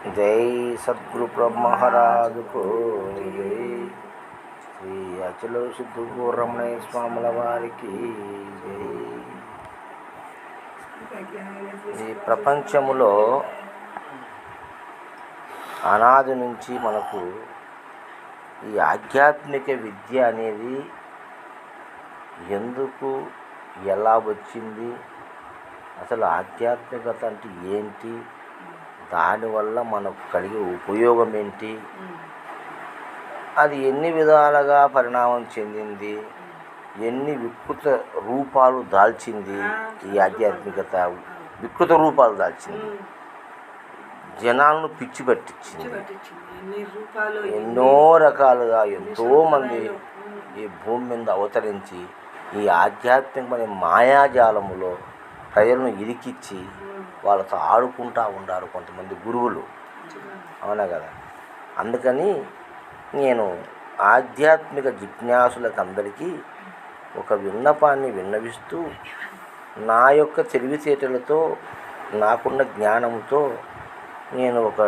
జై సద్గురు బ్రహ్మ మహారాజుకు జై. శ్రీ అచల సిద్ధు రమణయ్య స్వాముల వారికి జై. ఈ ప్రపంచములో అనాది నుంచి మనకు ఈ ఆధ్యాత్మిక విద్య అనేది ఎందుకు, ఎలా వచ్చింది, అసలు ఆధ్యాత్మికత అంటే ఏంటి, దానివల్ల మనకు కలిగే ఉపయోగం ఏంటి, అది ఎన్ని విధాలుగా పరిణామం చెందింది, ఎన్ని వికృత రూపాలు దాల్చింది, ఈ ఆధ్యాత్మికత వికృత రూపాలు దాల్చింది, జనాలను పిచ్చి పట్టించింది. ఎన్నో రకాలుగా ఎంతోమంది ఈ భూమి మీద అవతరించి ఈ ఆధ్యాత్మికమైన మాయాజాలములో ప్రజలను ఇరికిచ్చి వాళ్ళతో ఆడుకుంటూ ఉండారు కొంతమంది గురువులు. అవునా కదా? అందుకని నేను ఆధ్యాత్మిక జిజ్ఞాసులకు అందరికీ ఒక విన్నపాన్ని విన్నవిస్తూ, నా యొక్క తెలివితేటలతో, నాకున్న జ్ఞానంతో నేను ఒక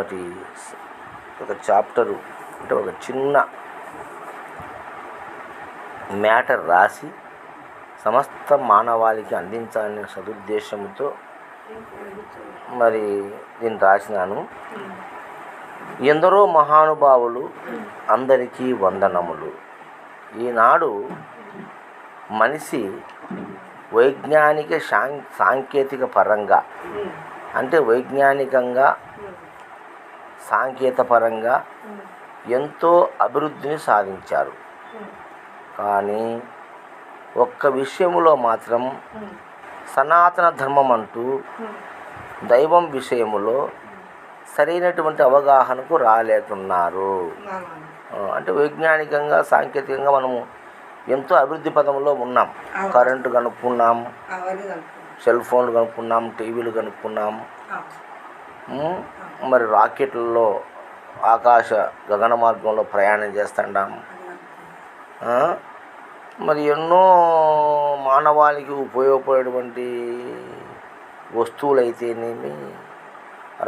చాప్టరు అంటే ఒక చిన్న మ్యాటర్ రాసి సమస్త మానవాళికి అందించాలనే సదుద్దేశంతో మరి నేను రాసినాను. ఎందరో మహానుభావులు, అందరికీ వందనములు. ఈనాడు మనిషి వైజ్ఞానిక సాంకేతిక పరంగా అంటే వైజ్ఞానికంగా సాంకేతికపరంగా ఎంతో అభివృద్ధిని సాధించారు. కానీ ఒక్క విషయంలో మాత్రం సనాతన ధర్మం అంటూ దైవం విషయములో సరైనటువంటి అవగాహనకు రాలేకున్నారు. అంటే వైజ్ఞానికంగా సాంకేతికంగా మనము ఎంతో అభివృద్ధి పదంలో ఉన్నాం. కరెంటు కనుక్కున్నాం, సెల్ ఫోన్లు కనుక్కున్నాం, టీవీలు కనుక్కున్నాం, మరి రాకెట్లలో ఆకాశ గగన మార్గంలో ప్రయాణం చేస్తున్నాం. మరి ఎన్నో మానవాళికి ఉపయోగపడేటువంటి వస్తువులు అయితేనేమి,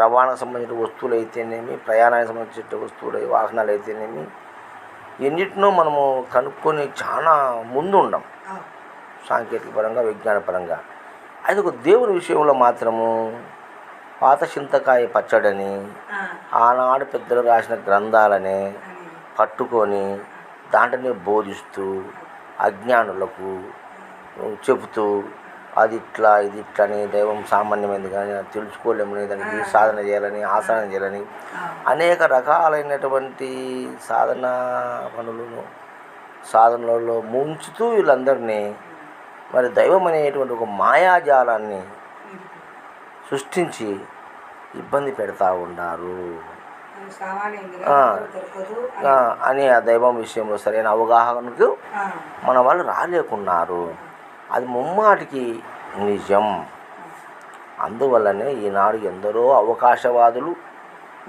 రవాణాకు సంబంధించిన వస్తువులు అయితేనేమి, ప్రయాణానికి సంబంధించిన వస్తువులు వాహనాలు అయితేనేమి, ఎన్నిటినో మనము కనుక్కొని చాలా ముందు ఉన్నాం సాంకేతిక పరంగా, విజ్ఞాన పరంగా. అది ఒక దేవుని విషయంలో మాత్రము పాత చింతకాయ పచ్చడని, ఆనాడు పెద్దలు రాసిన గ్రంథాలని పట్టుకొని దాంట్లోనే బోధిస్తూ అజ్ఞానులకు చెబుతూ అది ఇట్లా ఇది ఇట్లా అని, దైవం సామాన్యమైనది కానీ తెలుసుకోలేమని, దానికి సాధన చేయాలని, ఆసనం చేయాలని అనేక రకాలైనటువంటి సాధనలలో ముంచుతూ వీళ్ళందరినీ మరి దైవం అనేటువంటి ఒక మాయాజాలాన్ని సృష్టించి ఇబ్బంది పెడతా ఉన్నారు అని ఆ దైవం విషయంలో సరైన అవగాహనకు మన వాళ్ళు రాలేకున్నారు. అది ముమ్మాటికి నిజం. అందువల్లనే ఈనాడు ఎందరో అవకాశవాదులు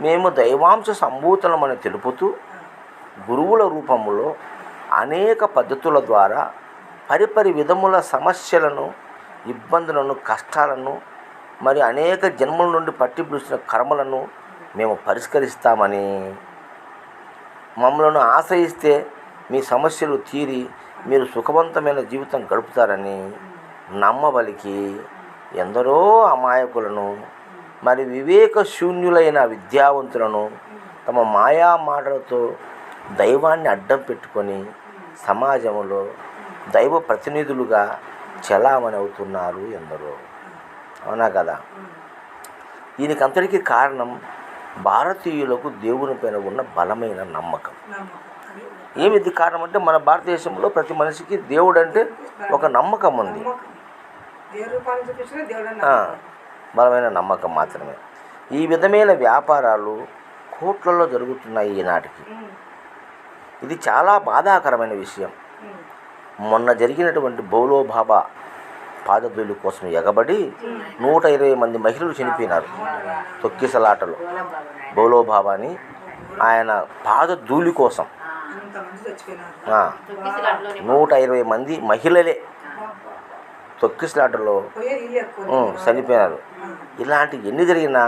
మేము దైవాంశ సంభూతులమని తెలుపుతూ గురువుల రూపంలో అనేక పద్ధతుల ద్వారా పరిపరి విధముల సమస్యలను, ఇబ్బందులను, కష్టాలను, మరి అనేక జన్మల నుండి పట్టి పిలుస్తున్న కర్మలను మేము పరిష్కరిస్తామని, మమ్మల్ని ఆశ్రయిస్తే మీ సమస్యలు తీరి మీరు సుఖవంతమైన జీవితం గడుపుతారని నమ్మబలికి ఎందరో అమాయకులను, మరి వివేక శూన్యులైన విద్యావంతులను తమ మాయా మాటలతో దైవాన్ని అడ్డం పెట్టుకొని సమాజంలో దైవ ప్రతినిధులుగా చలామణి అవుతున్నారు ఎందరో. అవునా కదా? దీనికంతటికీ కారణం భారతీయులకు దేవుని పైన ఉన్న బలమైన నమ్మకం. ఏమిది కారణం అంటే, మన భారతదేశంలో ప్రతి మనిషికి దేవుడు అంటే ఒక నమ్మకం ఉంది, బలమైన నమ్మకం మాత్రమే. ఈ విధమైన వ్యాపారాలు కోట్లలో జరుగుతున్నాయి ఈనాటికి. ఇది చాలా బాధాకరమైన విషయం. మొన్న జరిగినటువంటి బౌలో బాబా పాదధూళి కోసం ఎగబడి 120 మంది మహిళలు చనిపోయినారు తొక్కిసలాటలో. బౌలో బాబాని ఆయన పాదధూళి కోసం 120 మంది మహిళలే తొక్కిసలాటలో చనిపోయినారు. ఇలాంటి ఎన్ని జరిగినా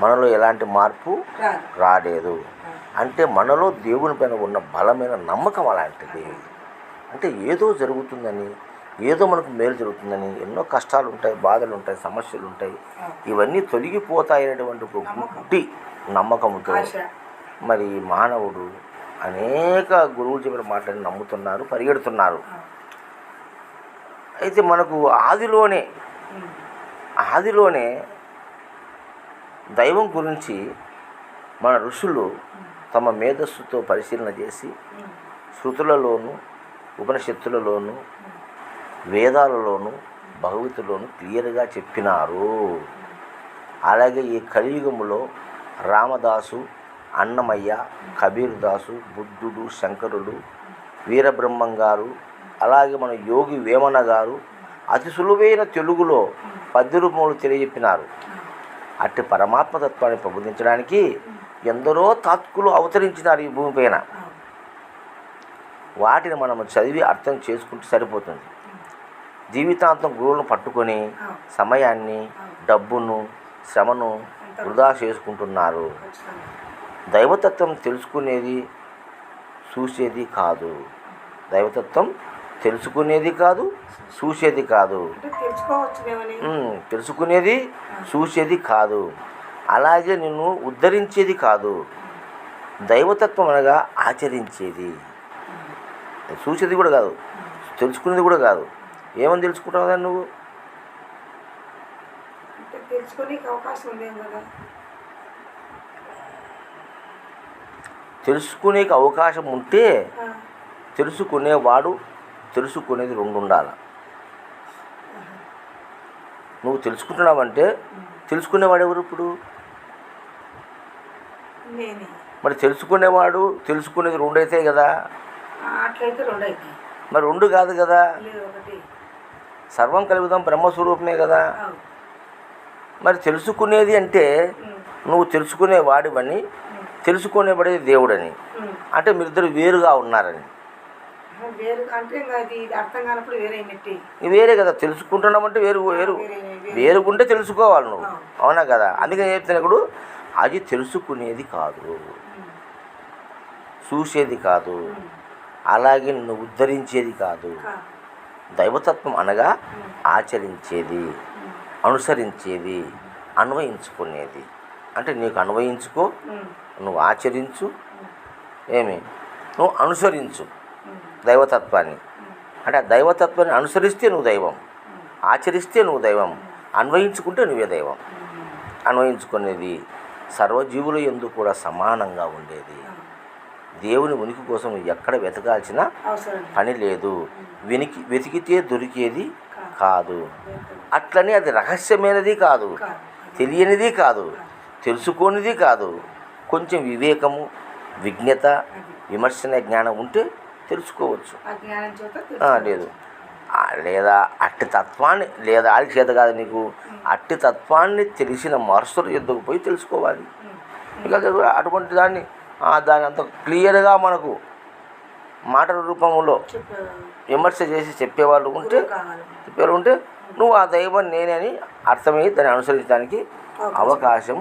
మనలో ఎలాంటి మార్పు రాలేదు. అంటే మనలో దేవుని పైన ఉన్న బలమైన నమ్మకం అలాంటిది. అంటే ఏదో జరుగుతుందని, ఏదో మనకు మేలు జరుగుతుందని, ఎన్నో కష్టాలు ఉంటాయి, బాధలు ఉంటాయి, సమస్యలు ఉంటాయి, ఇవన్నీ తొలగిపోతాయనేటువంటి ఒక గుడ్డి నమ్మకంతో మరి మానవుడు అనేక గురువులు చెప్పిన మాటలను నమ్ముతున్నారు, పరిగెడుతున్నారు. అయితే మనకు ఆదిలోనే దైవం గురించి మన ఋషులు తమ మేధస్సుతో పరిశీలన చేసి శృతులలోను, ఉపనిషత్తులలోను, వేదాలలోను, భగవతులోను క్లియర్గా చెప్పినారు. అలాగే ఈ కలియుగములో రామదాసు, అన్నమయ్య, కబీర్ దాసు, బుద్ధుడు, శంకరుడు, వీరబ్రహ్మం గారు, అలాగే మన యోగి వేమన గారు అతి సులువైన తెలుగులో పద్య రూపంలో తెలియజెప్పినారు. అట్టి పరమాత్మతత్వాన్ని ప్రబోధించడానికి ఎందరో తాత్కులు అవతరించినారు ఈ భూమిపైన. వాటిని మనం చదివి అర్థం చేసుకుంటే సరిపోతుంది. జీవితాంతం గురువులను పట్టుకొని సమయాన్ని, డబ్బును, శ్రమను వృధా చేసుకుంటున్నారు. దైవతత్వం తెలుసుకునేది చూసేది కాదు. దైవతత్వం తెలుసుకునేది కాదు, చూసేది కాదు. తెలుసుకునేది చూసేది కాదు. అలాగే నిన్ను ఉద్ధరించేది కాదు. దైవతత్వం అనగా ఆచరించేది. చూసేది కూడా కాదు, తెలుసుకునేది కూడా కాదు. ఏమని తెలుసుకుంటావు కదా నువ్వు? తెలుసుకునేకి అవకాశం ఉంటే తెలుసుకునేవాడు, తెలుసుకునేది రెండు ఉండాలి. నువ్వు తెలుసుకుంటున్నావంటే తెలుసుకునేవాడు ఎవరు ఇప్పుడు? మరి తెలుసుకునేవాడు, తెలుసుకునేది రెండు అవుతాయి కదా. మరి రెండు కాదు కదా. సర్వం కలుగుదాం బ్రహ్మస్వరూపమే కదా. మరి తెలుసుకునేది అంటే నువ్వు తెలుసుకునేవాడివని, తెలుసుకునేవాడే దేవుడని, అంటే మీరిద్దరు వేరుగా ఉన్నారని. వేరే కదా. తెలుసుకుంటున్నామంటే వేరుగుంటే తెలుసుకోవాలి నువ్వు, అవునా కదా. అందుకని చెప్తున్నప్పుడు అది తెలుసుకునేది కాదు, చూసేది కాదు, అలాగే నిన్ను ఉద్ధరించేది కాదు. దైవతత్వం అనగా ఆచరించేది, అనుసరించేది, అన్వయించుకునేది. అంటే నీకు అన్వయించుకో, నువ్వు ఆచరించు, నువ్వు అనుసరించు దైవతత్వాన్ని. అంటే ఆ దైవతత్వాన్ని అనుసరిస్తే నువ్వు దైవం, ఆచరిస్తే నువ్వు దైవం, అన్వయించుకుంటే నువ్వే దైవం. అన్వయించుకునేది సర్వజీవుల యందు కూడా సమానంగా ఉండేది. దేవుని ఉనికి కోసం ఎక్కడ వెతకాల్సిన పని లేదు. వెతికితే దొరికేది కాదు. అట్లని అది రహస్యమైనది కాదు, తెలియనిది కాదు, తెలుసుకోనిది కాదు. కొంచెం వివేకము, విజ్ఞత, విమర్శన జ్ఞానం ఉంటే తెలుసుకోవచ్చు. లేదు లేదా అట్టి తత్వాన్ని, లేదా ఆడికి చేత కాదు నీకు, అట్టి తత్వాన్ని తెలిసిన మనుషులు ఎద్దుకు పోయి తెలుసుకోవాలి. ఇక అటువంటి దాన్ని అంత క్లియర్గా మనకు మాటల రూపంలో విమర్శ చేసి చెప్పేవాళ్ళు ఉంటే నువ్వు ఆ దైవం నేనే అని అర్థమయ్యి దాన్ని అనుసరించడానికి అవకాశం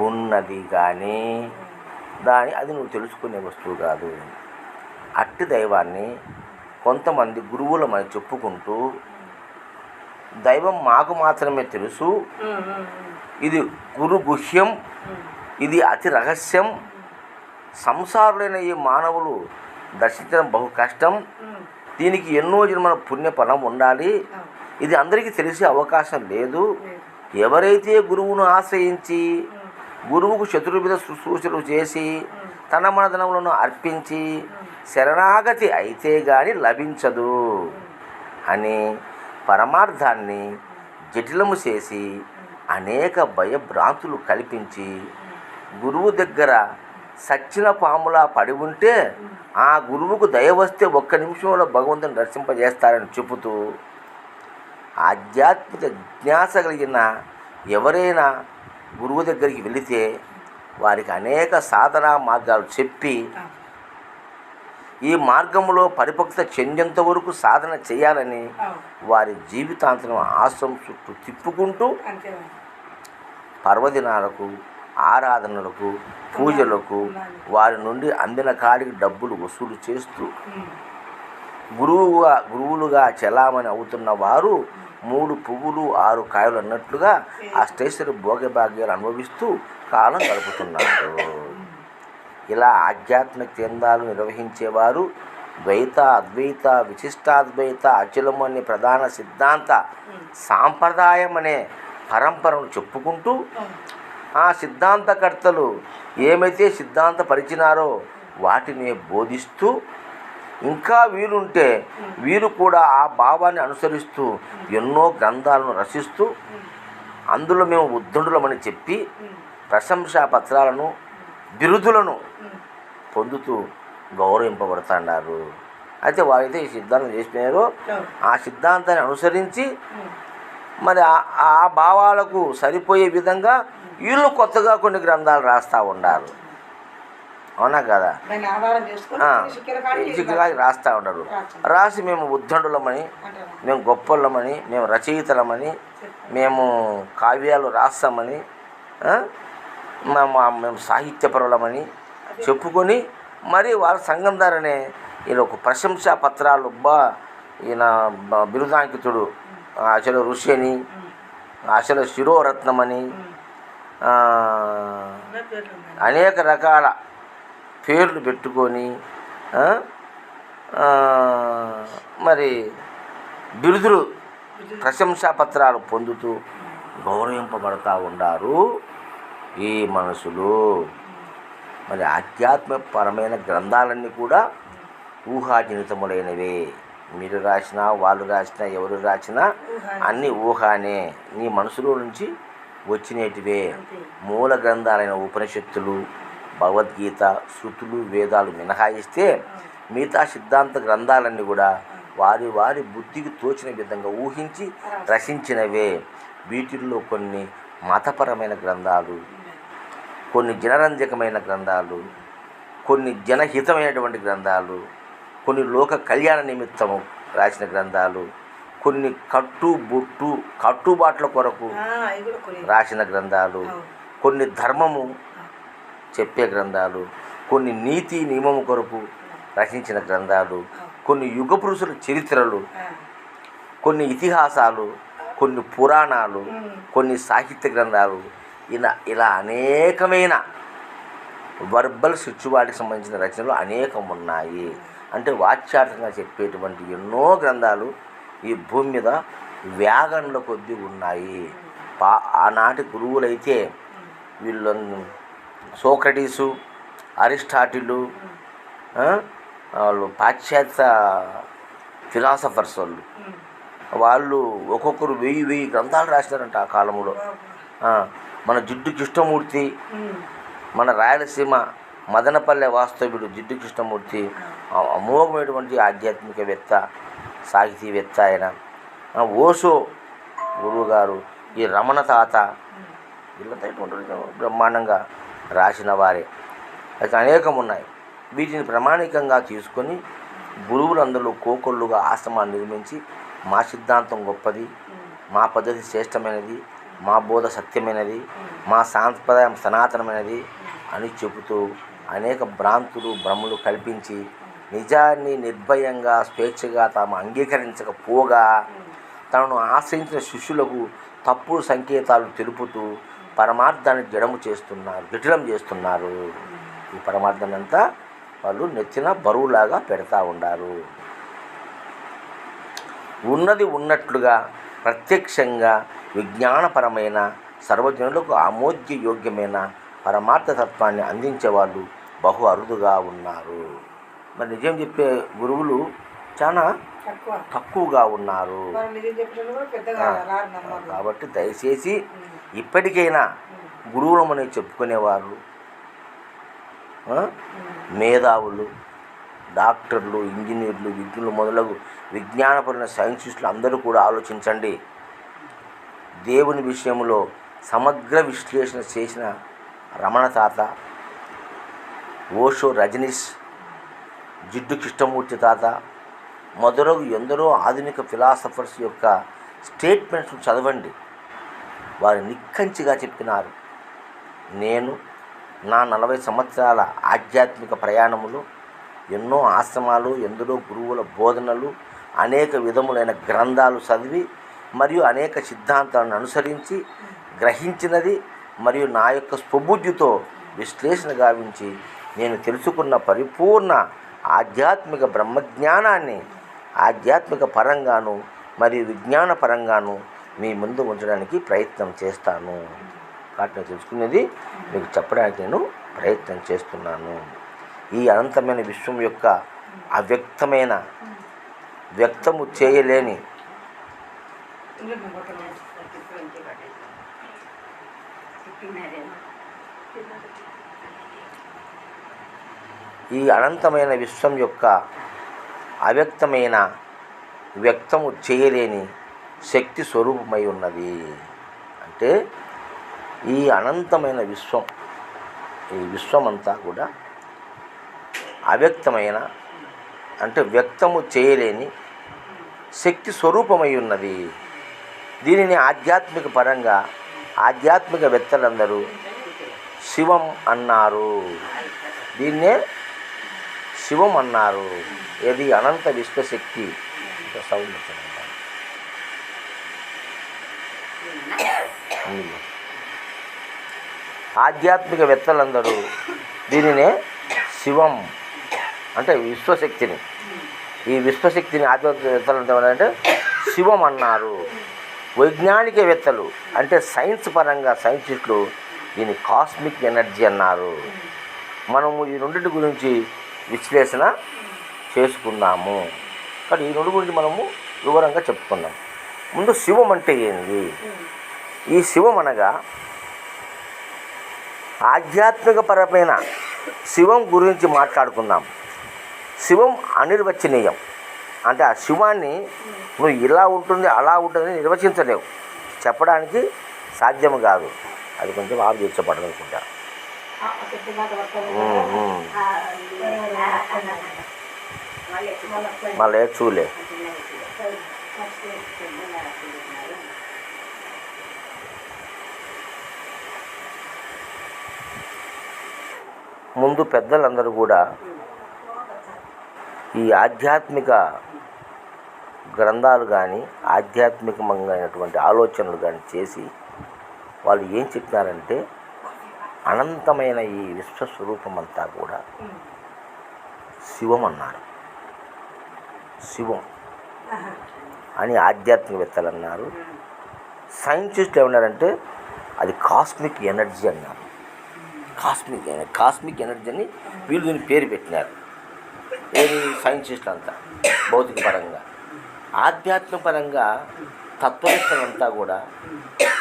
ఉన్నది. కానీ అది నువ్వు తెలుసుకునే వస్తువు కాదు. అట్టి దైవాన్ని కొంతమంది గురువులమని చెప్పుకుంటూ దైవం మాకు మాత్రమే తెలుసు, ఇది గురు గుహ్యం, ఇది అతి రహస్యం, సంసారులైన ఈ మానవులు దర్శించడం బహు కష్టం, దీనికి ఎన్నో జన్మల పుణ్యఫలం ఉండాలి, ఇది అందరికీ తెలిసే అవకాశం లేదు. ఎవరైతే గురువును ఆశ్రయించి గురువుకు చతుర్విధ శుశ్రూషలు చేసి తన మనధనములను అర్పించి శరణాగతి అయితే గాని లభించదు అని పరమార్థాన్ని జటిలము చేసి అనేక భయభ్రాంతులు కల్పించి గురువు దగ్గర సచ్చిన పాములా పడి ఉంటే ఆ గురువుకు దయ వస్తే ఒక్క నిమిషంలో భగవంతుని దర్శింపజేస్తారని చెబుతూ ఆధ్యాత్మిక జిజ్ఞాస కలిగిన ఎవరైనా గురువు దగ్గరికి వెళితే వారికి అనేక సాధనా మార్గాలు చెప్పి ఈ మార్గంలో పరిపక్వత చెందేంత వరకు సాధన చేయాలని వారి జీవితాంతం ఆశ్రమం చుట్టూ తిప్పుకుంటూ పర్వదినాలకు ఆరాధనలకు, పూజలకు వారి నుండి అందిన కాడికి డబ్బులు వసూలు చేస్తూ గురువులుగా చెలామణి అవుతున్న వారు 3 పువ్వులు 6 కాయలు అన్నట్లుగా అష్టైశ్వర్య భోగభాగ్యాలు అనుభవిస్తూ కాలం గడుపుతున్నారు. ఇలా ఆధ్యాత్మిక కేంద్రాలు నిర్వహించేవారు ద్వైత, అద్వైత, విశిష్టాద్వైత, అచలము అనే ప్రధాన సిద్ధాంత సాంప్రదాయం అనే పరంపరను చెప్పుకుంటూ ఆ సిద్ధాంతకర్తలు ఏమైతే సిద్ధాంతపరిచినారో వాటిని బోధిస్తూ, ఇంకా వీలుంటే వీరు కూడా ఆ భావాన్ని అనుసరిస్తూ ఎన్నో గ్రంథాలను రచిస్తూ అందులో మేము ఉద్దండులమని చెప్పి ప్రశంసా పత్రాలను, బిరుదులను పొందుతూ గౌరవింపబడుతున్నారు. అయితే వారైతే ఈ సిద్ధాంతం చేసినారో ఆ సిద్ధాంతాన్ని అనుసరించి మరి ఆ భావాలకు సరిపోయే విధంగా వీళ్ళు కొత్తగా కొన్ని గ్రంథాలు రాస్తూ ఉన్నారు. అవునా కదా? రాస్తూ ఉండరు. రాసి మేము ఉద్దండులమని, మేము గొప్పలమని, మేము రచయితలమని, మేము కావ్యాలు రాస్తామని, మేము సాహిత్యపరులమని చెప్పుకొని మరి వాళ్ళ సంఘం ద్వారానే ఈయన ఒక ప్రశంసా పత్రాలు ఈయన బిరుదాంకితుడు అసలు ఋషి అని, అసలు శిరోరత్నమని అనేక రకాల పేర్లు పెట్టుకొని మరి బిరుదులు, ప్రశంసా పత్రాలు పొందుతూ గౌరవింపబడతా ఉన్నారు ఈ మనుషులు. మరి ఆధ్యాత్మికపరమైన గ్రంథాలన్నీ కూడా ఊహాజనితములైనవే. మీరు రాసినా, వాళ్ళు రాసినా, ఎవరు రాసినా అన్నీ ఊహానే, నీ మనసులో నుంచి వచ్చినటివే. మూల గ్రంథాలైన ఉపనిషత్తులు, భగవద్గీత, శృతులు, వేదాలు మినహాయిస్తే మిగతా సిద్ధాంత గ్రంథాలన్నీ కూడా వారి వారి బుద్ధికి తోచిన విధంగా ఊహించి రచించినవే. వీటిల్లో కొన్ని మతపరమైన గ్రంథాలు, కొన్ని జనరంజకమైన గ్రంథాలు, కొన్ని జనహితమైనటువంటి గ్రంథాలు, కొన్ని లోక కళ్యాణ నిమిత్తము రాసిన గ్రంథాలు, కొన్ని కట్టుబాట్ల కొరకు రాసిన గ్రంథాలు, కొన్ని ధర్మము చెప్పే గ్రంథాలు, కొన్ని నీతి నియమము కొరకు రచించిన గ్రంథాలు, కొన్ని యుగ పురుషుల చరిత్రలు, కొన్ని ఇతిహాసాలు, కొన్ని పురాణాలు, కొన్ని సాహిత్య గ్రంథాలు, ఇలా అనేకమైన వర్బల్ సిచ్యువాటికి సంబంధించిన రచనలు అనేకం ఉన్నాయి. అంటే వాచ్యార్థంగా చెప్పేటువంటి ఎన్నో గ్రంథాలు ఈ భూమి మీద వ్యాగనుల కొద్దీ ఉన్నాయి. ఆనాటి గురువులైతే వీళ్ళు సోక్రటీసు, అరిస్టాటిలు, వాళ్ళు పాశ్చాత్య ఫిలాసఫర్స్ వాళ్ళు ఒక్కొక్కరు 1000 గ్రంథాలు రాసినారంట ఆ కాలంలో. మన జిడ్డు కృష్ణమూర్తి, మన రాయలసీమ మదనపల్లె వాస్తవ్యుడు జిడ్డు కృష్ణమూర్తి అమోఘమైనటువంటి ఆధ్యాత్మికవేత్త, సాహితీవేత్త ఆయన. ఓషో గురువు గారు, ఈ రమణ తాత, వీళ్ళతో బ్రహ్మాండంగా రాసిన వారే. అయితే అనేకం ఉన్నాయి. వీటిని ప్రామాణికంగా తీసుకొని గురువులందరూ కోకొల్లుగా ఆశ్రమాన్ని నిర్మించి మా సిద్ధాంతం గొప్పది, మా పద్ధతి శ్రేష్టమైనది, మా బోధ సత్యమైనది, మా సాంప్రదాయం సనాతనమైనది అని చెబుతూ అనేక భ్రాంతులు భ్రమలు కల్పించి నిజాన్ని నిర్భయంగా స్వేచ్ఛగా తాము అంగీకరించకపోగా తనను ఆశ్రయించిన శిష్యులకు తప్పుడు సంకేతాలు తెలుపుతూ పరమార్థాన్ని జటిలం చేస్తున్నారు. ఈ పరమార్థాన్ని అంతా వాళ్ళు నెత్తిన బరువులాగా పెడతా ఉన్నారు. ఉన్నది ఉన్నట్లుగా ప్రత్యక్షంగా విజ్ఞానపరమైన సర్వజనులకు ఆమోద్యయోగ్యమైన పరమార్థతత్వాన్ని అందించేవాళ్ళు బహు అరుదుగా ఉన్నారు. మరి నిజం చెప్పే గురువులు చాలా తక్కువగా ఉన్నారు. కాబట్టి దయచేసి ఇప్పటికైనా గురువులమని చెప్పుకునేవారు, మేధావులు, డాక్టర్లు, ఇంజనీర్లు, విజ్ఞులు మొదలగు విజ్ఞానపరమైన సైంటిస్టులు అందరూ కూడా ఆలోచించండి. దేవుని విషయంలో సమగ్ర విశ్లేషణ చేసిన రమణ తాత, ఓషో, రజనీష్, జిడ్డు కృష్ణమూర్తి తాత మొదలగు ఎందరో ఆధునిక ఫిలాసఫర్స్ యొక్క స్టేట్మెంట్స్ చదవండి. వారు నిక్కచ్చిగా చెప్పినారు. నేను నా 40 సంవత్సరాల ఆధ్యాత్మిక ప్రయాణములు ఎన్నో ఆశ్రమాలు, ఎందరో గురువుల బోధనలు, అనేక విధములైన గ్రంథాలు చదివి మరియు అనేక సిద్ధాంతాలను అనుసరించి గ్రహించినది మరియు నా యొక్క స్వబుద్ధితో విశ్లేషణ గావించి నేను తెలుసుకున్న పరిపూర్ణ ఆధ్యాత్మిక బ్రహ్మజ్ఞానాన్ని ఆధ్యాత్మిక పరంగాను మరియు విజ్ఞాన పరంగాను మీ ముందు ఉంచడానికి ప్రయత్నం చేస్తాను. కాబట్టి నేను తెలుసుకునేది మీకు చెప్పడానికి నేను ప్రయత్నం చేస్తున్నాను. ఈ అనంతమైన విశ్వం యొక్క అవ్యక్తమైన, వ్యక్తము చేయలేని ఈ అనంతమైన విశ్వం యొక్క అవ్యక్తమైన, వ్యక్తము చేయలేని శక్తి స్వరూపమై ఉన్నది. అంటే ఈ అనంతమైన విశ్వం, ఈ విశ్వమంతా కూడా అవ్యక్తమైన, అంటే వ్యక్తము చేయలేని శక్తి స్వరూపమై ఉన్నది. దీనిని ఆధ్యాత్మిక పరంగా ఆధ్యాత్మికవేత్తలందరూ శివం అన్నారు. దీన్నే శివం అన్నారు. ఇది అనంత విశ్వశక్తి. సౌండ్ ఆధ్యాత్మికవేత్తలందరూ దీనినే శివం అంటే విశ్వశక్తిని, ఈ విశ్వశక్తిని ఆధ్యాత్మికవేత్తలు అంటే శివం అన్నారు. వైజ్ఞానికవేత్తలు అంటే సైన్స్ పరంగా సైంటిస్టులు దీన్ని కాస్మిక్ ఎనర్జీ అన్నారు. మనము ఈ రెండింటి గురించి విశ్లేషణ చేసుకుందాము. కానీ ఈ రెండు గురించి మనము వివరంగా చెప్పుకుందాం. ముందు శివం అంటే ఏంది? ఈ శివం అనగా ఆధ్యాత్మికపరమైన శివం గురించి మాట్లాడుకుందాం. శివం అనిర్వచనీయం. అంటే ఆ శివాన్ని నువ్వు ఇలా ఉంటుంది అలా ఉంటుందని నిర్వచించలేవు, చెప్పడానికి సాధ్యం కాదు. అది కొంచెం ఆలోచించబడదు అనుకుంటా. మళ్ళీ చూలే ముందు పెద్దలందరూ కూడా ఈ ఆధ్యాత్మిక గ్రంథాలు కానీ ఆధ్యాత్మికమైనటువంటి ఆలోచనలు కానీ చేసి వాళ్ళు ఏం చెప్పినారంటే అనంతమైన ఈ విశ్వస్వరూపం అంతా కూడా శివం అన్నారు. శివం అని ఆధ్యాత్మికవేత్తలు అన్నారు. సైంటిస్టులు ఏమన్నారంటే అది కాస్మిక్ ఎనర్జీ అన్నారు. కాస్మిక్ ఎనర్జీ అని వీళ్ళు దీన్ని పేరు పెట్టినారు. ఏది సైంటిస్టులు అంతా భౌతిక పరంగా. ఆధ్యాత్మిక పరంగా తత్వవేత్తలంతా కూడా,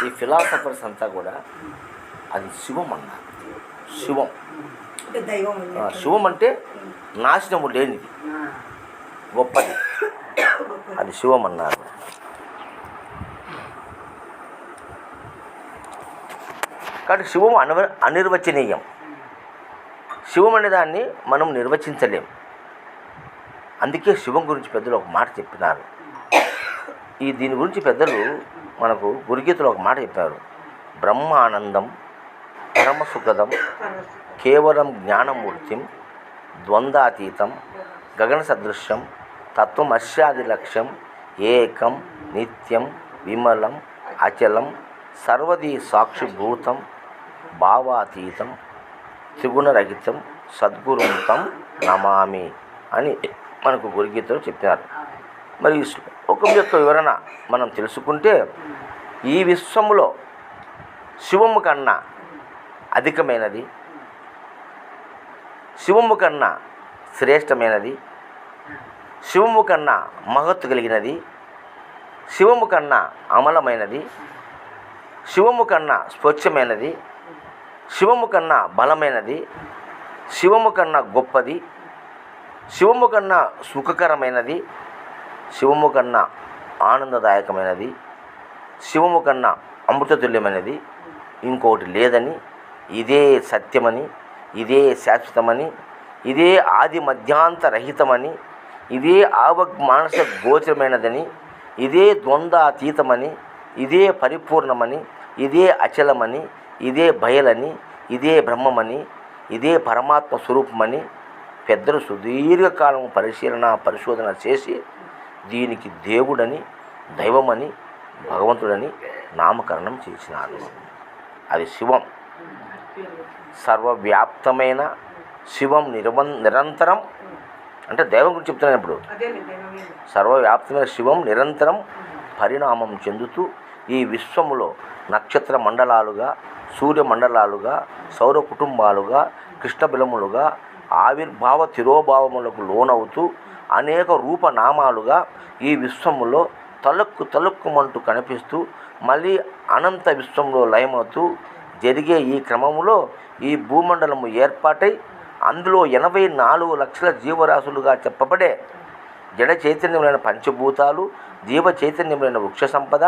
ఈ ఫిలాసఫర్స్ అంతా కూడా అది శివం అన్నారు. శివం అంటే నాశనము లేనిది, గొప్పది, అది శివం అన్నారు. కాబట్టి శివం అనిర్వచనీయం. శివం అనే దాన్ని మనం నిర్వచించలేం. అందుకే శివం గురించి పెద్దలు ఒక మాట చెప్పినారు. దీని గురించి పెద్దలు మనకు గురుగీతలో ఒక మాట చెప్పారు. బ్రహ్మానందం పరమసుఖదం కేవలం జ్ఞానమూర్తిం ద్వంద్వాతీతం గగన సదృశ్యం తత్వమస్యాది లక్ష్యం ఏకం నిత్యం విమలం అచలం సర్వదీ సాక్షిభూతం భావాతీతం త్రిగుణరహితం సద్గురుంతం నమామి అని మనకు గురుగీతలో చెప్పారు. మరి ఈ శ్లోకం యొక్క వివరణ మనం తెలుసుకుంటే, ఈ విశ్వములో శివము కన్నా అధికమైనది, శివము కన్నా శ్రేష్టమైనది, శివము కన్నా మహత్తు కలిగినది, శివము కన్నా అమలమైనది, శివము కన్నా స్వచ్ఛమైనది, శివము కన్నా బలమైనది, శివము కన్నా గొప్పది, శివము కన్నా సుఖకరమైనది, శివము కన్నా ఆనందదాయకమైనది, శివము కన్నా అమృతతుల్యమైనది ఇంకోటి లేదని, ఇదే సత్యమని, ఇదే శాశ్వతమని, ఇదే ఆది మధ్యాంతరహితమని, ఇదే మానస గోచరమైనదని, ఇదే ద్వంద్వాతీతమని, ఇదే పరిపూర్ణమని, ఇదే అచలమని, ఇదే బయలని, ఇదే బ్రహ్మమని, ఇదే పరమాత్మ స్వరూపమని పెద్దలు సుదీర్ఘకాలం పరిశోధన చేసి దీనికి దేవుడని, దైవమని, భగవంతుడని నామకరణం చేసినారు. అది శివం. సర్వవ్యాప్తమైన శివం నిరంతరం, అంటే దైవం గురించి చెప్తున్నాను ఇప్పుడు. సర్వవ్యాప్తమైన శివం నిరంతరం పరిణామం చెందుతూ ఈ విశ్వములో నక్షత్ర మండలాలుగా, సూర్యమండలాలుగా, సౌర కుటుంబాలుగా, కృష్ణబిలములుగా ఆవిర్భావ తిరోభావములకు లోనవుతూ అనేక రూపనామాలుగా ఈ విశ్వములో తలుక్కుమంటూ కనిపిస్తూ మళ్ళీ అనంత విశ్వంలో లయమవుతూ జరిగే ఈ క్రమములో ఈ భూమండలము ఏర్పాటై అందులో 84 లక్షల జీవరాశులుగా చెప్పబడే జడ చైతన్యములైన పంచభూతాలు, జీవ చైతన్యములైన వృక్ష సంపద,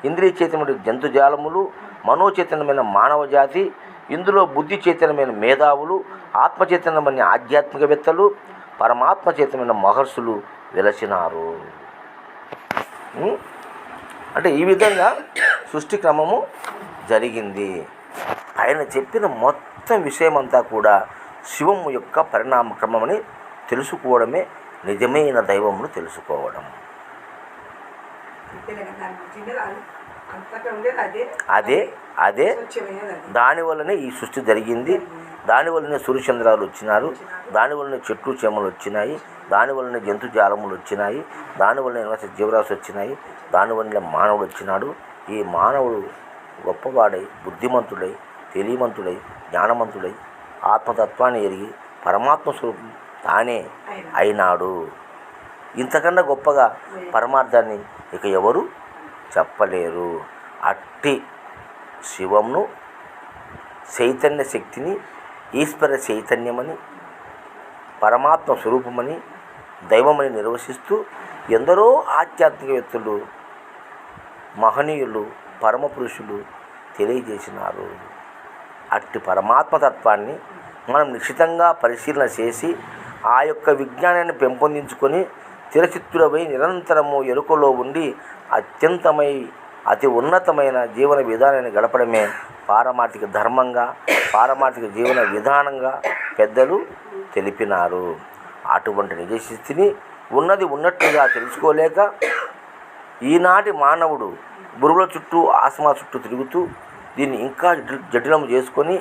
ఇంద్రియ చైతన్యమైన జంతుజాలములు, మనో చైతన్యమైన మానవ జాతి, ఇందులో బుద్ధి చైతన్యమైన మేధావులు, ఆత్మ చైతన్యమైన ఆధ్యాత్మికవేత్తలు, పరమాత్మ చైతన్యమైన మహర్షులు వెలసినారు. అంటే ఈ విధంగా సృష్టి క్రమము జరిగింది. ఆయన చెప్పిన మొత్తం విషయమంతా కూడా శివము యొక్క పరిణామ క్రమమని తెలుసుకోవడమే నిజమైన దైవమును తెలుసుకోవడం. అదే దానివల్లనే ఈ సృష్టి జరిగింది. దానివల్లనే సూర్యచంద్రాలు వచ్చినారు, దానివల్లనే చెట్లు చేమలు వచ్చినాయి, దానివల్లనే జంతుజాలములు వచ్చినాయి, దానివల్లనే జీవరాశి వచ్చినాయి, దానివల్లనే మానవుడు వచ్చినాడు. ఈ మానవుడు గొప్పవాడై, బుద్ధిమంతుడై, తెలియమంతుడై, జ్ఞానమంతుడై, ఆత్మతత్వాన్ని ఎరిగి పరమాత్మ స్వరూపం తానే అయినాడు. ఇంతకన్నా గొప్పగా పరమార్థాన్ని ఇక ఎవరు చెప్పలేరు. అట్టి శివంను, చైతన్య శక్తిని, ఈశ్వర చైతన్యమని, పరమాత్మ స్వరూపమని, దైవమని నిర్వచిస్తూ ఎందరో ఆధ్యాత్మికవేత్తలు, మహనీయులు, పరమపురుషులు తెలియజేసినారు. అట్టి పరమాత్మతత్వాన్ని మనం నిశ్చితంగా పరిశీలన చేసి ఆ యొక్క విజ్ఞానాన్ని పెంపొందించుకొని చిరచిత్తులపై నిరంతరము ఎరుకలో ఉండి అతి ఉన్నతమైన జీవన విధానాన్ని గడపడమే పారమార్థిక ధర్మంగా, పారమార్థిక జీవన విధానంగా పెద్దలు తెలిపినారు. అటువంటి నిజస్థితిని ఉన్నది ఉన్నట్లుగా తెలుసుకోలేక ఈనాటి మానవుడు గురువుల చుట్టూ, ఆశ్రమాల చుట్టూ తిరుగుతూ దీన్ని ఇంకా జటిలం చేసుకొని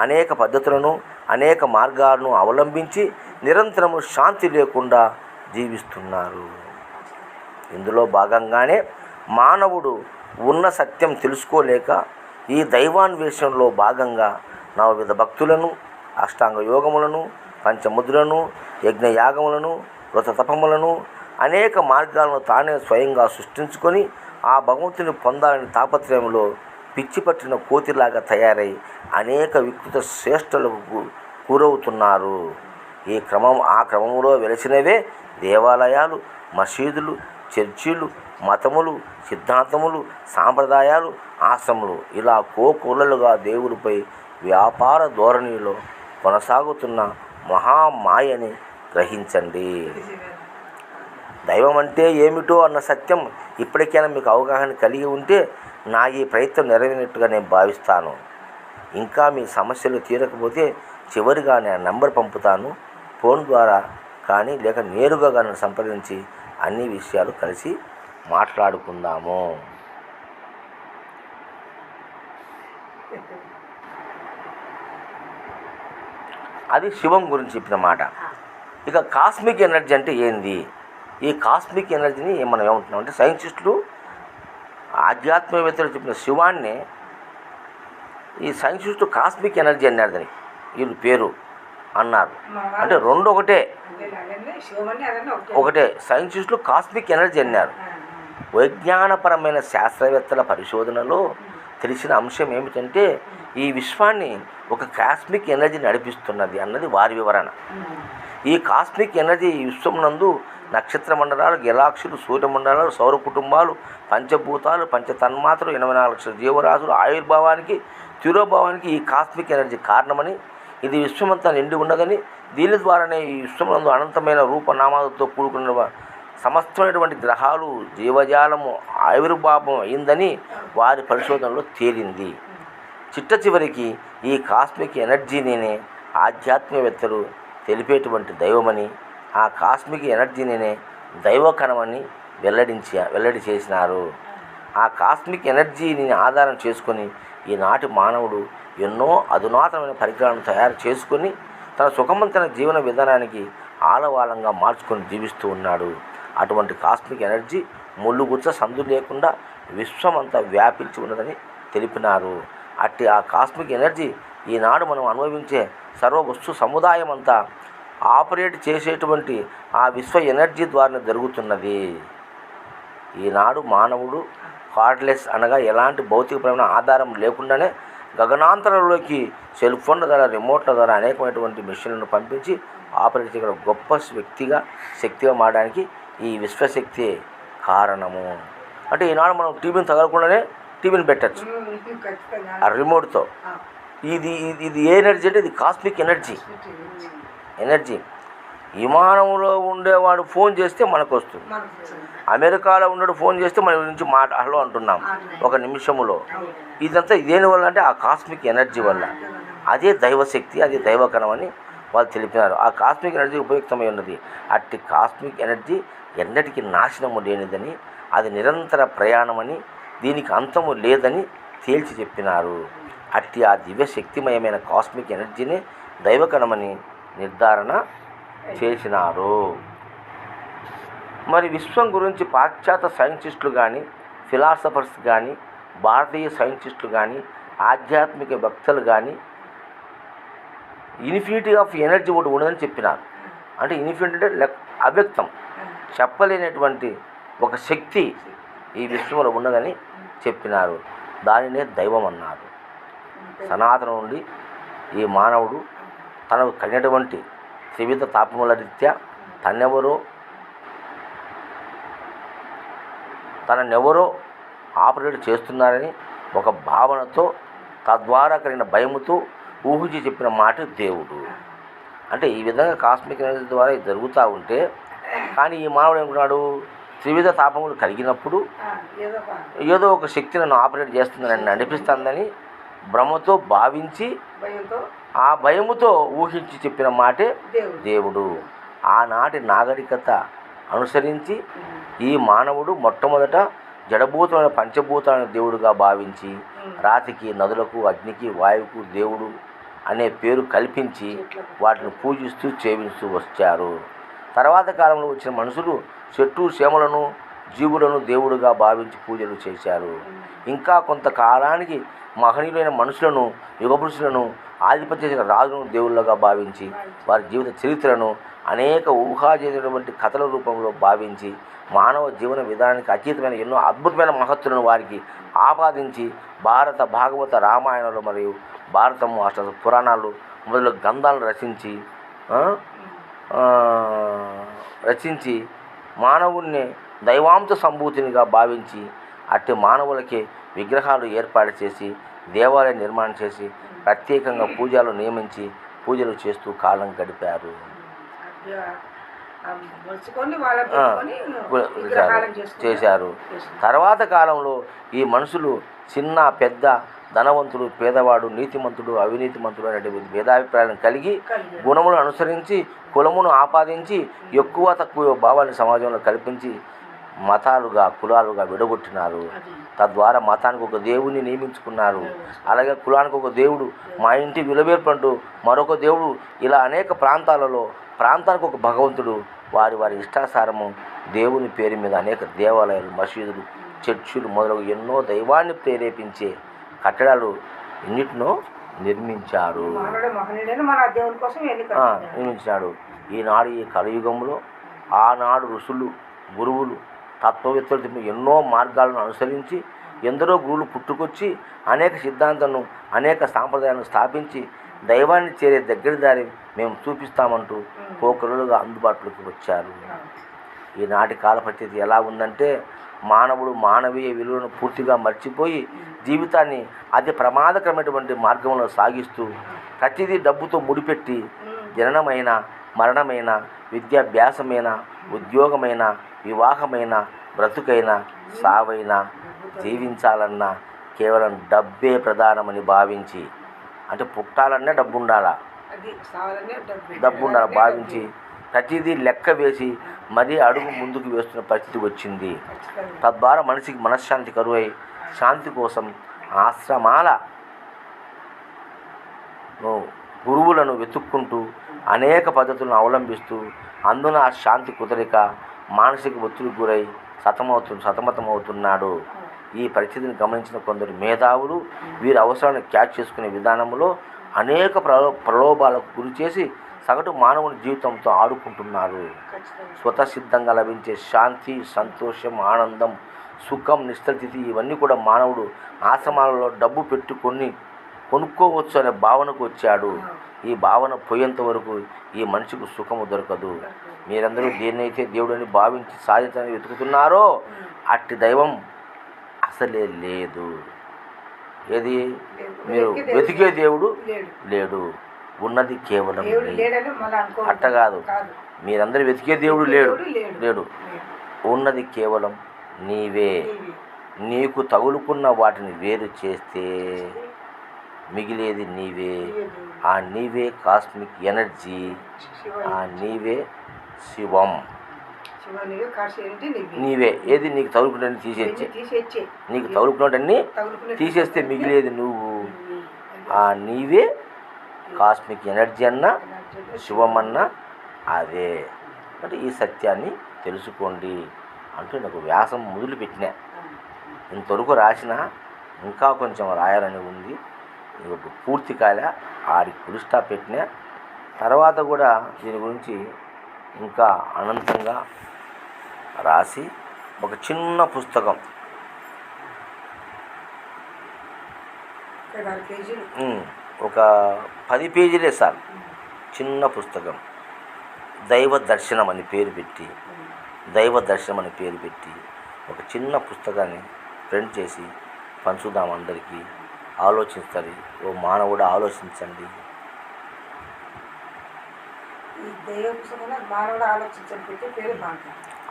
అనేక పద్ధతులను, అనేక మార్గాలను అవలంబించి నిరంతరము శాంతి లేకుండా జీవిస్తున్నారు. ఇందులో భాగంగానే మానవుడు ఉన్న సత్యం తెలుసుకోలేక ఈ దైవాన్వేషణలో భాగంగా నవవిధ భక్తులను, అష్టాంగ యోగములను, పంచముద్రలను, యజ్ఞయాగములను, వ్రతతపములను, అనేక మార్గాలను తానే స్వయంగా సృష్టించుకొని ఆ భగవంతుని పొందాలని తాపత్రయంలో పిచ్చి పట్టిన కోతిలాగా తయారై అనేక వికృత శ్రేష్టలకు గురవుతున్నారు. ఆ క్రమంలో వెలిసినవే దేవాలయాలు, మసీదులు, చర్చిలు, మతములు, సిద్ధాంతములు, సాంప్రదాయాలు, ఆశ్రములు. ఇలా కోకొల్లలుగా దేవుడిపై వ్యాపార ధోరణిలో కొనసాగుతున్న మహామాయని గ్రహించండి. దైవం అంటే ఏమిటో అన్న సత్యం ఇప్పటికైనా మీకు అవగాహన కలిగి ఉంటే నా ఈ ప్రయత్నం నెరవేరినట్టుగా నేను భావిస్తాను. ఇంకా మీ సమస్యలు తీరకపోతే చివరిగా నేను నంబర్ పంపుతాను. ఫోన్ ద్వారా కానీ లేక నేరుగా కానీ సంప్రదించి అన్ని విషయాలు కలిసి మాట్లాడుకుందాము. అది శివం గురించి చెప్పిన మాట. ఇక కాస్మిక్ ఎనర్జీ అంటే ఏంది? ఈ కాస్మిక్ ఎనర్జీని మనం ఏమంటున్నాం అంటే సైంటిస్టులు, ఆధ్యాత్మికవేత్తలు చెప్పిన శివాన్ని ఈ సైంటిస్టు కాస్మిక్ ఎనర్జీ అన్నారు. దానికి వీళ్ళు పేరు అన్నారు. అంటే రెండు ఒకటే. సైంటిస్టులు కాస్మిక్ ఎనర్జీ అన్నారు. వైజ్ఞానపరమైన శాస్త్రవేత్తల పరిశోధనలో తెలిసిన అంశం ఏమిటంటే ఈ విశ్వాన్ని ఒక కాస్మిక్ ఎనర్జీ నడిపిస్తున్నది అన్నది వారి వివరణ. ఈ కాస్మిక్ ఎనర్జీ ఈ విశ్వం నందు నక్షత్ర మండలాలు, గెలాక్సీలు, సూర్యమండలాలు, సౌర కుటుంబాలు, పంచభూతాలు, పంచతన్మాత్రలు, 84 లక్షల జీవరాశులు ఆవిర్భావానికి, తిరోభావానికి ఈ కాస్మిక్ ఎనర్జీ కారణమని, ఇది విశ్వమంతా నిండి ఉన్నదని, దీని ద్వారానే ఈ విశ్వమందు అనంతమైన రూపనామాలతో కూడుకున్న సమస్తమైనటువంటి గ్రహాలు, జీవజాలము ఆవిర్భావం అయిందని వారి పరిశోధనలో తేలింది. చిట్ట చివరికి ఈ కాస్మిక్ ఎనర్జీనే ఆధ్యాత్మికవేత్తలు తెలిపేటువంటి దైవమని, ఆ కాస్మిక్ ఎనర్జీనే దైవకణమని వెల్లడి చేసినారు. ఆ కాస్మిక్ ఎనర్జీని ఆధారం చేసుకొని ఈనాటి మానవుడు ఎన్నో అధునాతనమైన పరికరాలను తయారు చేసుకొని తన సుఖవంతమైన జీవన విధానానికి ఆలవాలంగా మార్చుకొని జీవిస్తూ ఉన్నాడు. అటువంటి కాస్మిక్ ఎనర్జీ ముళ్ళుగుచ్చ సందు లేకుండా విశ్వమంతా వ్యాపించి ఉన్నదని తెలిపినారు. అట్టి ఆ కాస్మిక్ ఎనర్జీ ఈనాడు మనం అనుభవించే సర్వ వస్తు సముదాయం అంతా ఆపరేట్ చేసేటువంటి ఆ విశ్వ ఎనర్జీ ద్వారా జరుగుతున్నది. ఈనాడు మానవుడు కార్డ్లెస్ అనగా ఎలాంటి భౌతికపరమైన ఆధారం లేకుండానే గగనాంతరంలోకి సెల్ ఫోన్ల ద్వారా, రిమోట్ల ద్వారా అనేకమైనటువంటి మెషిన్లను పంపించి ఆపరేట్ చేయగల గొప్ప శక్తిగా మారడానికి ఈ విశ్వశక్తి కారణము. అంటే ఈనాడు మనం టీవీని తగలకుండానే టీవీని పెట్టచ్చు ఆ రిమోట్తో. ఇది ఏ ఎనర్జీ అంటే ఇది కాస్మిక్ ఎనర్జీ. విమానంలో ఉండేవాడు ఫోన్ చేస్తే మనకు వస్తుంది, అమెరికాలో ఉండేవాడు ఫోన్ చేస్తే మన గురించి హలో అంటున్నాం ఒక నిమిషంలో. ఇదంతా దేని వల్ల అంటే ఆ కాస్మిక్ ఎనర్జీ వల్ల. అదే దైవశక్తి, అదే దైవకణం అని వాళ్ళు తెలిపినారు. ఆ కాస్మిక్ ఎనర్జీ ఉపయుక్తమై ఉన్నది. అట్టి కాస్మిక్ ఎనర్జీ ఎన్నటికీ నాశనము లేనిదని, అది నిరంతర ప్రయాణమని, దీనికి అంతము లేదని తేల్చి చెప్పినారు. అట్టి ఆ దివ్యశక్తిమయమైన కాస్మిక్ ఎనర్జీని దైవకణమని నిర్ధారణ చేసినారు. మరి విశ్వం గురించి పాశ్చాత్య సైంటిస్టులు కానీ, ఫిలాసఫర్స్ కానీ, భారతీయ సైంటిస్టులు కానీ, ఆధ్యాత్మిక భక్తులు కానీ ఇన్ఫినిటీ ఆఫ్ ఎనర్జీ ఒకటి ఉండదని చెప్పినారు. అంటే ఇన్ఫినిటీ అంటే అవ్యక్తం, చెప్పలేనటువంటి ఒక శక్తి ఈ విశ్వంలో ఉన్నదని చెప్పినారు. దానినే దైవం అన్నారు. సనాతనం నుండి ఈ మానవుడు తనకు కలిగినటువంటి త్రివిధ తాపముల రీత్యా తననెవరో ఆపరేట్ చేస్తున్నారని ఒక భావనతో, తద్వారా కలిగిన భయముతో ఊహించి చెప్పిన మాట దేవుడు. అంటే ఈ విధంగా కాస్మిక్ ఎనర్జీ ద్వారా ఇది జరుగుతూ ఉంటే, కానీ ఈ మానవుడు ఏమనుకున్నాడు, త్రివిధ తాపములు కలిగినప్పుడు ఏదో ఒక శక్తి నన్ను ఆపరేట్ చేస్తుందని అనిపిస్తుందని భ్రమతో భావించి ఆ భయముతో ఊహించి చెప్పిన మాటే దేవుడు. ఆనాటి నాగరికత అనుసరించి ఈ మానవుడు మొట్టమొదట జడభూతమైన పంచభూతాలను దేవుడుగా భావించి రాతికి, నదులకు, అగ్నికి, వాయువుకు దేవుడు అనే పేరు కల్పించి వాటిని పూజిస్తూ సేవిస్తూ వచ్చారు. తర్వాత కాలంలో వచ్చిన మనుషులు చెట్టు చేమలను, జీవులను దేవుడుగా భావించి పూజలు చేశారు. ఇంకా కొంతకాలానికి మహనీయులైన మనుషులను, యుగపురుషులను, ఆధిపత్య రాజులను దేవుళ్ళగా భావించి వారి జీవిత చరిత్రను అనేక ఊహాజనితమైనటువంటి కథల రూపంలో భావించి మానవ జీవన విధానానికి అతీతమైన ఎన్నో అద్భుతమైన మహత్తులను వారికి ఆపాదించి భారత, భాగవత, రామాయణాలు మరియు భారతము, అష్ట పురాణాలు మొదలు గ్రంథాలను రచించి మానవుణ్ణి దైవాంశ సంభూతినిగా భావించి అట్టి మానవులకే విగ్రహాలు ఏర్పాటు చేసి దేవాలయం నిర్మాణం చేసి ప్రత్యేకంగా పూజలు నియమించి పూజలు చేస్తూ కాలం గడిపారు. చేశారు. తర్వాత కాలంలో ఈ మనుషులు చిన్న పెద్ద, ధనవంతుడు, పేదవాడు, నీతిమంతుడు, అవినీతిమంతుడు అనేటువంటి భేదాభిప్రాయాలను కలిగి గుణములను అనుసరించి కులమును ఆపాదించి ఎక్కువ తక్కువ భావాన్ని సమాజంలో కల్పించి మతాలుగా, కులాలుగా విడగొట్టినారు. తద్వారా మతానికి ఒక దేవుడిని నియమించుకున్నారు. అలాగే కులానికి ఒక దేవుడు, మా ఇంటి విలువేర్పంటూ మరొక దేవుడు, ఇలా అనేక ప్రాంతాలలో ప్రాంతానికి ఒక భగవంతుడు, వారి వారి ఇష్టాసారము దేవుని పేరు మీద అనేక దేవాలయాలు, మసీదులు, చర్చిలు మొదలగు ఎన్నో దైవాన్ని ప్రేరేపించే కట్టడాలు ఎన్నిటినో నిర్మించారు. నిర్మించాడు. ఈనాడు ఈ కలియుగంలో ఆనాడు ఋషులు, గురువులు, తత్వవేత్తలు ఎన్నో మార్గాలను అనుసరించి ఎందరో గురువులు పుట్టుకొచ్చి అనేక సిద్ధాంతాలను, అనేక సాంప్రదాయాలను స్థాపించి దైవాన్ని చేరే దగ్గరి దారి మేము చూపిస్తామంటూ పోకరులుగా అందుబాటులోకి వచ్చారు. ఈనాటి కాల పరిస్థితి ఎలా ఉందంటే మానవుడు మానవీయ విలువలను పూర్తిగా మర్చిపోయి జీవితాన్ని అతి ప్రమాదకరమైనటువంటి మార్గంలో సాగిస్తూ ప్రతిదీ డబ్బుతో ముడిపెట్టి జననమైన, మరణమైన, విద్యాభ్యాసమైన, ఉద్యోగమైన, వివాహమైన, బ్రతుకైన, సావైనా, జీవించాలన్నా కేవలం డబ్బే ప్రధానమని భావించి, అంటే పుట్టాలన్నా డబ్బు ఉండాలా, డబ్బు ఉండాలి భావించి ప్రతిదీ లెక్క వేసి మరీ అడుగు ముందుకు వేస్తున్న పరిస్థితి వచ్చింది. తద్వారా మనిషికి మనశ్శాంతి కరువై శాంతి కోసం ఆశ్రమాల గురువులను వెతుక్కుంటూ అనేక పద్ధతులను అవలంబిస్తూ అందున ఆ శాంతి కుదరిక మానసిక ఒత్తిడికి గురై సతమతమవుతున్నాడు. ఈ పరిస్థితిని గమనించిన కొందరు మేధావులు వీరి అవసరాన్ని క్యాచ్ చేసుకునే విధానంలో అనేక ప్రలోభాలకు గురి చేసి సగటు మానవుని జీవితంతో ఆడుకుంటున్నారు. స్వతసిద్ధంగా లభించే శాంతి, సంతోషం, ఆనందం, సుఖం, నిశ్చలస్థితి ఇవన్నీ కూడా మానవుడు ఆశ్రమాలలో డబ్బు పెట్టుకొని కొనుక్కోవచ్చు అనే భావనకు వచ్చాడు. ఈ భావన పోయేంత వరకు ఈ మనిషికి సుఖము దొరకదు. మీరందరూ దేన్నైతే దేవుడని భావించి సాధించాలని వెతుకుతున్నారో అట్టి దైవం అసలే లేదు. ఏది మీరు వెతికే దేవుడు లేడు, ఉన్నది కేవలం అట్ట కాదు. మీరందరూ వెతికే దేవుడు లేడు, ఉన్నది కేవలం నీవే. నీకు తగులుకున్న వాటిని వేరు చేస్తే మిగిలేది నీవే. ఆ నీవే కాస్మిక్ ఎనర్జీ, ఆ నీవే శివం. నీవే. ఏది నీకు తగులుకున్నట్టు తీసేచ్చే, నీకు తగులుకున్నట్టన్నీ తీసేస్తే మిగిలేది నువ్వు. ఆ నీవే కాస్మిక్ ఎనర్జీ అన్నా శివం అన్నా అదే. అంటే ఈ సత్యాన్ని తెలుసుకోండి అంటూ నాకు వ్యాసం మొదలుపెట్టినా. ఇంతవరకు రాసిన ఇంకా కొంచెం రాయాలని ఉంది. పూర్తి కాలే, ఆడికి ఫుల్ స్టాప్ పెట్టినా. తర్వాత కూడా దీని గురించి ఇంకా అనంతంగా రాసి ఒక చిన్న పుస్తకం, ఒక 10 పేజీలే సార్, చిన్న పుస్తకం, దైవ దర్శనం అని పేరు పెట్టి ఒక చిన్న పుస్తకాన్ని ప్రింట్ చేసి పంచుదాం అందరికీ. ఆలోచిస్తుంది. ఓ మానవుడు ఆలోచించండి.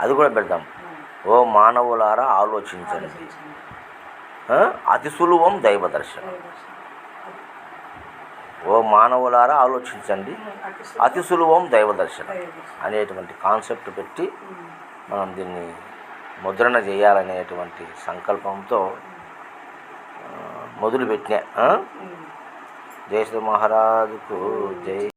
అది కూడా పెడదాం. ఓ మానవులారా ఆలోచించండి, అతి సులభం దైవ దర్శనం. ఓ మానవులారా ఆలోచించండి, అతి సులభం దైవ దర్శనం అనేటువంటి కాన్సెప్ట్ పెట్టి మనం దీన్ని ముద్రణ చేయాలనేటువంటి సంకల్పంతో మొదలుపెట్టినా. జై శ్రీ మహారాజుకు జై.